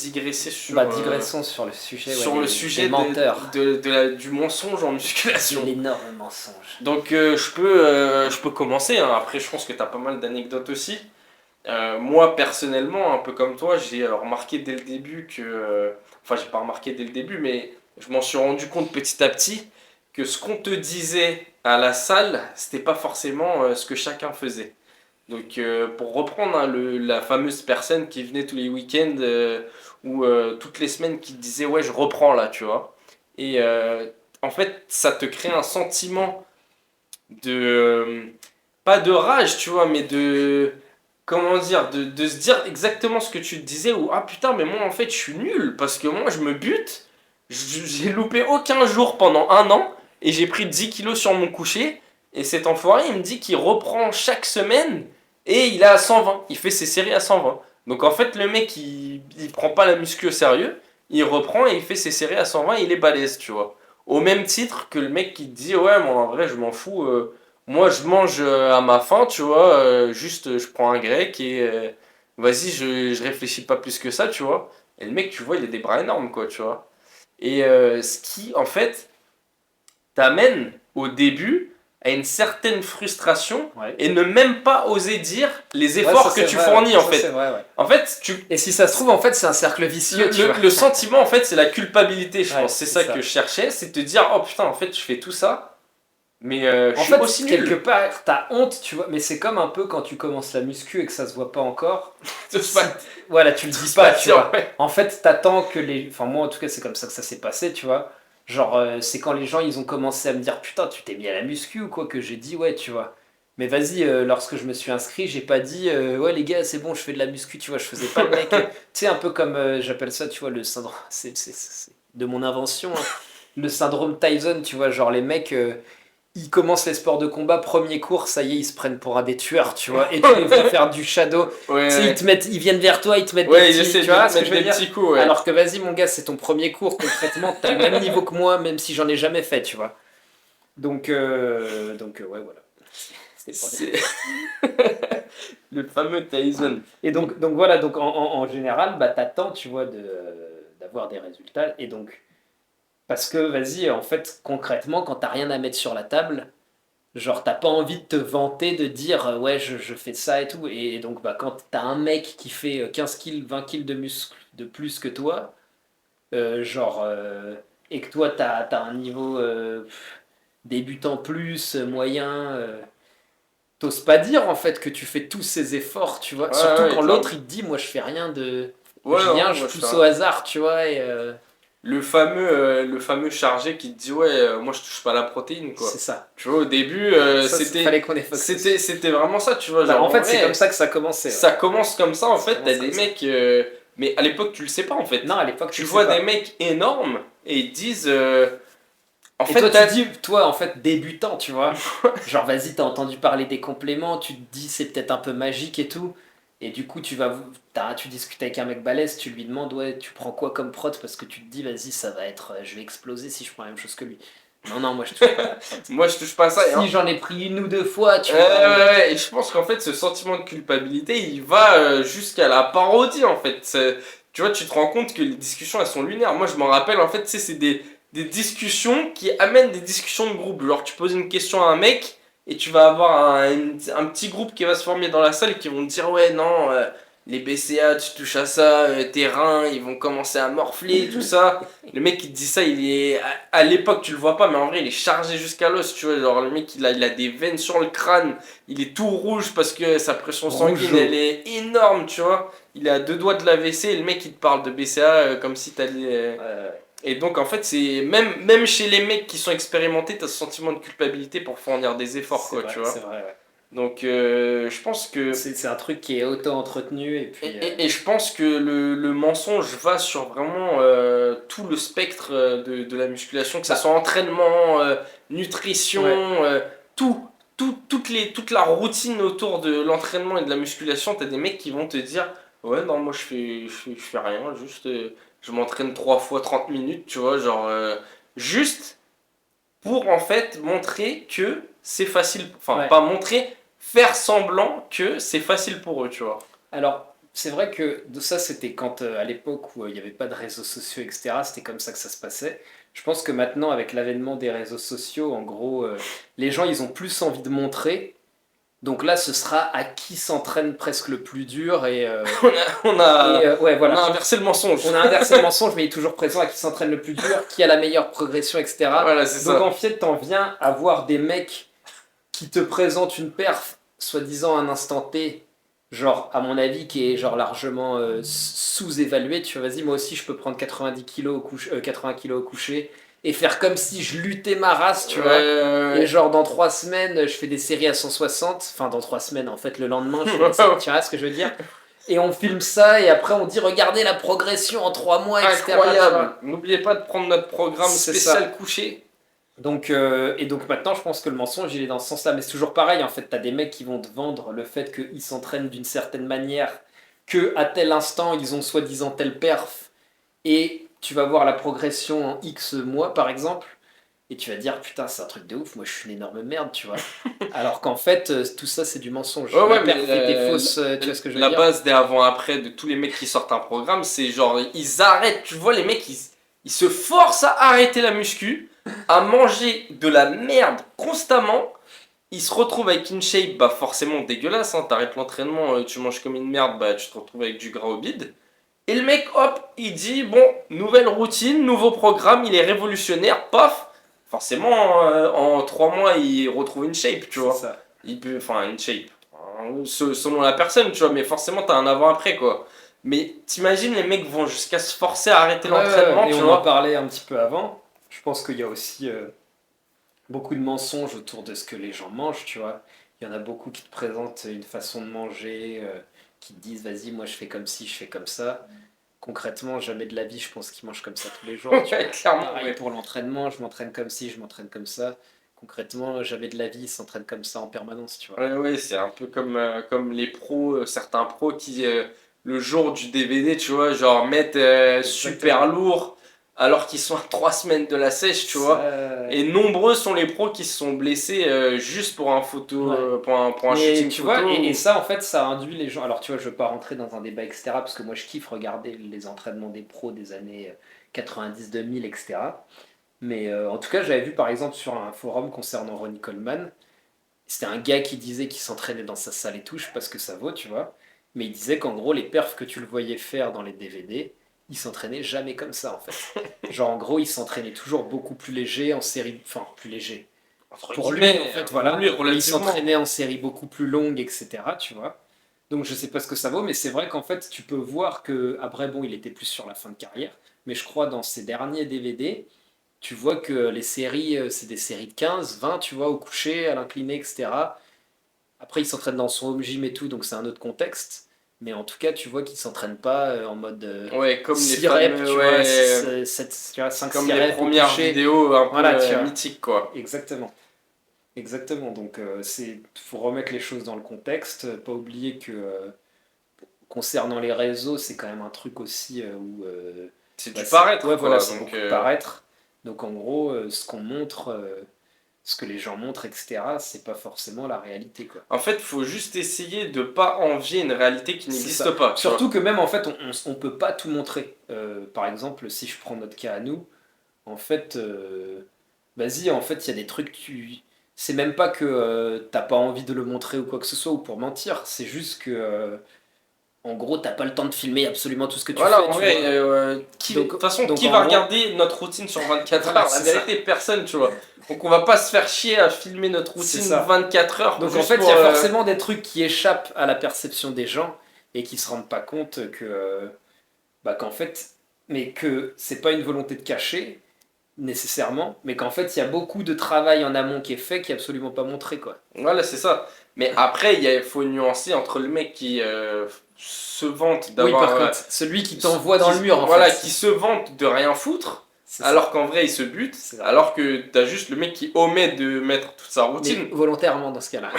digresser sur, digressons sur le sujet, sur le sujet des menteurs. Du mensonge en musculation. L'énorme mensonge. Donc je peux commencer, hein. Après je pense que tu as pas mal d'anecdotes aussi. Moi personnellement, un peu comme toi, j'ai remarqué dès le début que... Enfin j'ai pas remarqué dès le début, mais je m'en suis rendu compte petit à petit que ce qu'on te disait à la salle, c'était pas forcément ce que chacun faisait. Donc pour reprendre, hein, la fameuse personne qui venait tous les week-ends ou toutes les semaines qui te disait ouais je reprends là, tu vois. Et en fait ça te crée un sentiment de... pas de rage, tu vois, mais de... Comment dire, de se dire exactement ce que tu te disais ou ah putain mais moi en fait je suis nul parce que moi je me bute, j'ai loupé aucun jour pendant 1 an et j'ai pris 10 kilos sur mon coucher et cet enfoiré il me dit qu'il reprend chaque semaine et il est à 120, il fait ses séries à 120. Donc en fait le mec il prend pas la muscu au sérieux, il reprend et il fait ses séries à 120 et il est balèze, tu vois. Au même titre que le mec qui te dit ouais moi en vrai je m'en fous, moi je mange à ma faim, tu vois, juste je prends un grec et vas-y je réfléchis pas plus que ça, tu vois. Et le mec tu vois il a des bras énormes quoi, tu vois. Et ce qui en fait t'amène au début à une certaine frustration et ne même pas oser dire les efforts que tu fournis en fait. Vrai, ouais. En fait, et si ça se trouve, en fait, c'est un cercle vicieux. Le sentiment, en fait, c'est la culpabilité, je pense. C'est ça que je cherchais, c'est te dire, oh putain, en fait, je fais tout ça, mais je suis aussi nul. Quelque part, t'as honte, tu vois, mais c'est comme un peu quand tu commences la muscu et que ça se voit pas encore. Voilà, tu le dis pas, tu vois. Ouais. En fait, t'attends que les... Enfin, moi, en tout cas, c'est comme ça que ça s'est passé, tu vois. Genre, c'est quand les gens, ils ont commencé à me dire, putain, tu t'es mis à la muscu ou quoi, que j'ai dit, ouais, tu vois. Mais vas-y, lorsque je me suis inscrit, j'ai pas dit, ouais, les gars, c'est bon, je fais de la muscu, tu vois, je faisais pas le mec. Tu sais, un peu comme, j'appelle ça, tu vois, le syndrome... C'est de mon invention, hein. Le syndrome Tyson, tu vois, genre les mecs... ils commencent les sports de combat, premier cours, ça y est, ils se prennent pour un des tueurs, tu vois, et tu les fais faire du shadow, ouais. Ils viennent vers toi, ils te mettent des petits, tu vois, ce que je veux dire. Petits coups, ouais. Alors que vas-y mon gars, c'est ton premier cours, concrètement, t'as le même niveau que moi, même si j'en ai jamais fait, tu vois. Donc ouais, voilà. C'est le fameux Tyson. Et donc voilà, donc en général, bah t'attends, tu vois, d'avoir des résultats, et donc... Parce que, vas-y, en fait, concrètement, quand t'as rien à mettre sur la table, genre, t'as pas envie de te vanter, de dire, ouais, je fais ça et tout. Et donc, bah, quand t'as un mec qui fait 15 kills, 20 kills de muscles de plus que toi, et que toi, t'as un niveau débutant plus, moyen, t'oses pas dire, en fait, que tu fais tous ces efforts, tu vois. Surtout quand l'autre, il te dit, moi, je fais rien de... je pousse au hasard, tu vois, et... Le fameux chargé qui te dit ouais moi je touche pas à la protéine quoi. C'est ça. Tu vois au début c'était vraiment ça tu vois. Genre, en fait c'est comme ça que ça commençait. Ça commence comme ça en fait, t'as des mecs mais à l'époque tu le sais pas en fait. Non à l'époque tu vois des mecs énormes et ils disent en fait toi tu dis toi en fait débutant tu vois. Genre vas-y t'as entendu parler des compléments, tu te dis c'est peut-être un peu magique et tout. Et du coup, tu discutes avec un mec balèze, tu lui demandes, ouais, tu prends quoi comme prot parce que tu te dis, vas-y, ça va être, je vais exploser si je prends la même chose que lui. Non, moi je touche pas. Moi je touche pas à ça. Si j'en ai pris 1 ou 2 fois, tu vois. Ouais, et je pense qu'en fait, ce sentiment de culpabilité, il va jusqu'à la parodie en fait. Tu vois, tu te rends compte que les discussions elles sont lunaires. Moi je m'en rappelle, en fait, c'est des discussions qui amènent des discussions de groupe. Genre, tu poses une question à un mec. Et tu vas avoir un petit groupe qui va se former dans la salle et qui vont te dire ouais non les BCA tu touches à ça, tes reins ils vont commencer à morfler tout ça. Le mec qui te dit ça il est à l'époque tu le vois pas mais en vrai il est chargé jusqu'à l'os tu vois, genre le mec il a des veines sur le crâne, il est tout rouge parce que sa pression sanguine elle est énorme tu vois, il est à 2 doigts de l'AVC et le mec il te parle de BCA comme si t'allais... Et donc en fait c'est même chez les mecs qui sont expérimentés t'as ce sentiment de culpabilité pour fournir des efforts quoi, tu vois. C'est vrai ouais. Donc je pense que c'est un truc qui est auto-entretenu et puis et je pense que le mensonge va sur vraiment tout le spectre de la musculation, que ça soit entraînement, nutrition, toute la routine autour de l'entraînement et de la musculation. T'as des mecs qui vont te dire ouais non moi je fais rien, juste je m'entraîne 3 fois 30 minutes, tu vois, genre juste pour en fait montrer que c'est facile, enfin pas montrer, faire semblant que c'est facile pour eux, tu vois. Alors c'est vrai que ça, c'était quand, à l'époque où il n'y avait pas de réseaux sociaux, etc., c'était comme ça que ça se passait. Je pense que maintenant, avec l'avènement des réseaux sociaux, en gros, les gens, ils ont plus envie de montrer. Donc là, ce sera à qui s'entraîne presque le plus dur ouais, on a voilà. inversé le mensonge. On a inversé le mensonge, mais il est toujours présent à qui s'entraîne le plus dur, qui a la meilleure progression, etc. Voilà, c'est Donc ça. en fait, t'en viens à voir des mecs qui te présentent une perf, soi-disant à un instant T, genre, à mon avis, qui est genre largement sous-évalué. Tu vois, vas-y, moi aussi, je peux prendre 90 kilos 80 kilos au coucher et faire comme si je luttais ma race, tu vois. Et genre, dans 3 semaines, je fais des séries à 160. Enfin, dans 3 semaines, en fait, le lendemain, je fais des séries. Tu vois ce que je veux dire? Et on filme ça, et après, on dit, regardez la progression en 3 mois, etc. Incroyable. N'oubliez pas de prendre notre programme C'est spécial ça. couché. Donc, et donc maintenant, je pense que le mensonge, il est dans ce sens-là. Mais c'est toujours pareil, en fait, t'as des mecs qui vont te vendre le fait qu'ils s'entraînent d'une certaine manière, que à tel instant, ils ont soi-disant tel perf, et tu vas voir la progression en X mois, par exemple, et tu vas dire, putain, c'est un truc de ouf, moi je suis une énorme merde, tu vois. Alors qu'en fait, tout ça, c'est du mensonge. Ouais, La ouais, mais perf était fausse, tu vois ce que je veux la dire? base des avant-après de tous les mecs qui sortent un programme, c'est genre, ils arrêtent. Tu vois, les mecs, ils se forcent à arrêter la muscu, à manger de la merde constamment. Ils se retrouvent avec une shape, bah forcément dégueulasse. Hein. T'arrêtes l'entraînement, tu manges comme une merde, bah tu te retrouves avec du gras au bide. Et le mec, hop, il dit, bon, nouvelle routine, nouveau programme, il est révolutionnaire, paf. Forcément, en 3 mois, il retrouve une shape, tu C'est vois. ça. Il peut, enfin, une shape. Selon la personne, tu vois, mais forcément, t'as un avant-après, quoi. Mais t'imagines, les mecs vont jusqu'à se forcer à arrêter Ouais, ouais, ouais. l'entraînement, Et tu on en vois. parlait un petit peu avant. Je pense qu'il y a aussi beaucoup de mensonges autour de ce que les gens mangent, tu vois. Il y en a beaucoup qui te présentent une façon de manger, qui te disent vas-y, moi je fais comme ci, je fais comme ça. Concrètement, jamais de la vie, je pense qu'ils mangent comme ça tous les jours, tu Ouais, vois. clairement, Pareil ouais. pour l'entraînement, je m'entraîne comme ci, je m'entraîne comme ça. Concrètement, jamais de la vie, ils s'entraînent comme ça en permanence, tu vois. Ouais, ouais, c'est un peu comme les pros, certains pros qui, le jour du DVD, tu vois, genre mettent super Exactement. lourd alors qu'ils sont à 3 semaines de la sèche, tu vois. Ça, Et nombreux sont les pros qui se sont blessés juste pour un photo, ouais. pour un Mais shooting tu vois, photo. et ça, en fait, ça induit les gens. Alors, tu vois, je veux pas rentrer dans un débat, etc., parce que moi, je kiffe regarder les entraînements des pros des années 90-2000, etc. Mais en tout cas, j'avais vu par exemple sur un forum concernant Ronnie Coleman, c'était un gars qui disait qu'il s'entraînait dans sa salle et tout, je sais pas ce que ça vaut, tu vois. Mais il disait qu'en gros, les perfs que tu le voyais faire dans les DVD, il s'entraînait jamais comme ça, en fait. Genre, en gros, il s'entraînait toujours beaucoup plus léger en série. Enfin, plus léger. Entre Pour lui, en guillemets, fait, pour voilà. lui, Mais il relativement. s'entraînait en série beaucoup plus longue, etc., tu vois. Donc, je sais pas ce que ça vaut, mais c'est vrai qu'en fait, tu peux voir que, après, bon, il était plus sur la fin de carrière, mais je crois dans ses derniers DVD, tu vois que les séries, c'est des séries de 15, 20, tu vois, au coucher, à l'incliné, etc. Après, il s'entraîne dans son home gym et tout, donc c'est un autre contexte. Mais en tout cas, tu vois qu'il s'entraîne pas en mode Ouais, comme les 6 reps, fameux, tu vois, ouais, 5, comme 6 les reps au premières coucher. vidéos un peu Voilà, tu vois. mythiques, quoi. Exactement. Exactement. Donc, faut remettre les choses dans le contexte. Pas oublier que concernant les réseaux, c'est quand même un truc aussi où C'est bah, du paraître, ouais, voilà, quoi. c'est Donc, beaucoup de paraître. Donc, en gros, ce qu'on montre, ce que les gens montrent, etc., c'est pas forcément la réalité, quoi. en fait, faut juste essayer de pas envier une réalité qui C'est n'existe ça. pas, tu vois. Surtout que même en fait, on peut pas tout montrer. Par exemple, si je prends notre cas à nous, en fait, vas-y, en fait, il y a des trucs, c'est même pas que t'as pas envie de le montrer ou quoi que ce soit, ou pour mentir, c'est juste que, en gros, t'as pas le temps de filmer absolument tout ce que tu Voilà, fais, en tu vrai, vois. de toute façon, Donc qui en va gros, regarder notre routine sur 24 voilà, heures? La c'est ça. vérité, personne, tu vois. Donc, on va pas se faire chier à filmer notre C'est routine ça. 24 heures Donc en juste fait, il pour. y a forcément des trucs qui échappent à la perception des gens et qui se rendent pas compte que, bah, qu'en fait, mais que c'est pas une volonté de cacher, nécessairement, mais qu'en fait, il y a beaucoup de travail en amont qui est fait qui est absolument pas montré, quoi. Voilà, c'est ça. Mais après, il faut nuancer entre le mec qui se vante Oui, d'avoir. par contre, celui qui t'envoie dans le mur, en Voilà, fait. qui se vante de rien foutre, C'est alors ça, qu'en vrai, il se bute. c'est vrai. Alors que t'as juste le mec qui omet de mettre toute sa Mais routine. volontairement dans ce cas-là.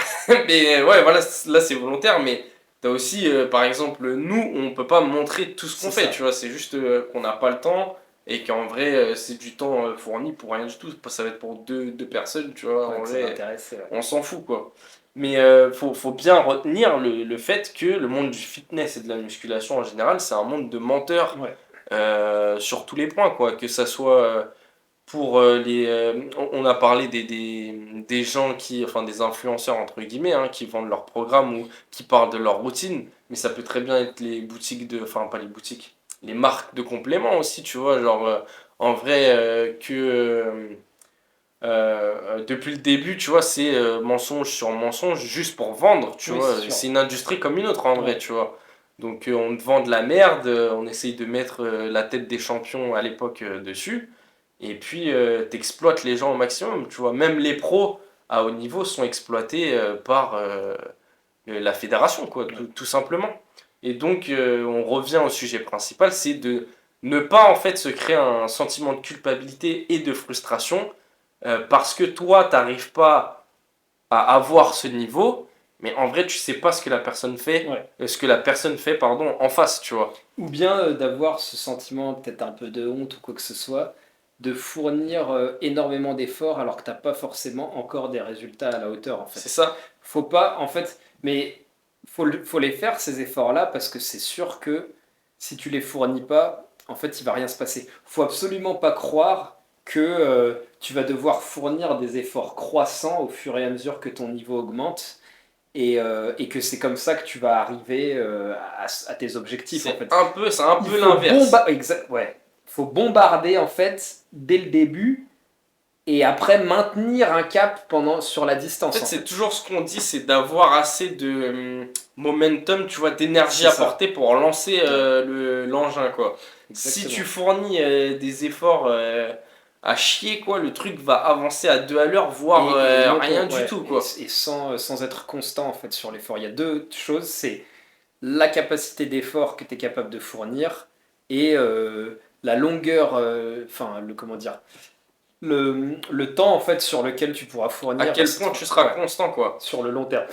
Mais ouais, voilà, là c'est volontaire, mais t'as aussi, par exemple, nous, on peut pas montrer tout ce qu'on C'est fait, ça. tu vois, c'est juste qu'on n'a pas le temps et qu'en vrai, c'est du temps fourni pour rien du tout. Ça va être pour deux personnes, tu vois, Ouais, en que ça va vrai, intéresser, ouais. on s'en fout, quoi. Mais faut bien retenir le fait que le monde du fitness et de la musculation en général, c'est un monde de menteurs Ouais. sur tous les points, quoi. Que ça soit pour on a parlé des gens qui, enfin des influenceurs entre guillemets, hein, qui vendent leurs programmes ou qui parlent de leur routine, mais ça peut très bien être les boutiques enfin pas les boutiques, les marques de compléments aussi, tu vois, genre en vrai depuis le début, tu vois, c'est mensonge sur mensonge juste pour vendre, tu Oui, vois. c'est sûr. C'est une industrie comme une autre en vrai, Ouais. tu vois. Donc on te vend de la merde, on essaye de mettre la tête des champions à l'époque dessus, et puis t'exploites les gens au maximum, tu vois. Même les pros à haut niveau sont exploités par la fédération, quoi, Ouais. tout simplement. Et donc on revient au sujet principal, c'est de ne pas en fait se créer un sentiment de culpabilité et de frustration parce que toi, t'arrives pas à avoir ce niveau, mais en vrai, tu sais pas ce que la personne fait, Ouais. ce que la personne fait, pardon, en face, tu vois. Ou bien d'avoir ce sentiment, peut-être un peu de honte ou quoi que ce soit, de fournir énormément d'efforts alors que t'as pas forcément encore des résultats à la hauteur en C'est fait. ça. Faut pas, en fait, mais faut les faire ces efforts-là parce que c'est sûr que si tu les fournis pas, en fait, il va rien se passer. Faut absolument pas croire que tu vas devoir fournir des efforts croissants au fur et à mesure que ton niveau augmente et que c'est comme ça que tu vas arriver à tes objectifs en fait. C'est un Il peu faut l'inverse. ouais. Faut bombarder en fait dès le début et après maintenir un cap sur la En distance fait, en c'est fait. toujours ce qu'on dit, c'est d'avoir assez de momentum, tu vois, d'énergie C'est à ça. porter pour lancer Ouais, l'engin, quoi. Si tu exactement. fournis des efforts à chier, quoi, le truc va avancer à 2 à l'heure, voire Et non rien du tout, quoi. et sans être constant en fait sur l'effort. Il y a deux choses, c'est la capacité d'effort que tu es capable de fournir et la longueur, enfin le comment dire, le temps en fait sur lequel tu pourras À fournir quel cet point tu effort. seras Ouais, constant, quoi. sur le long terme.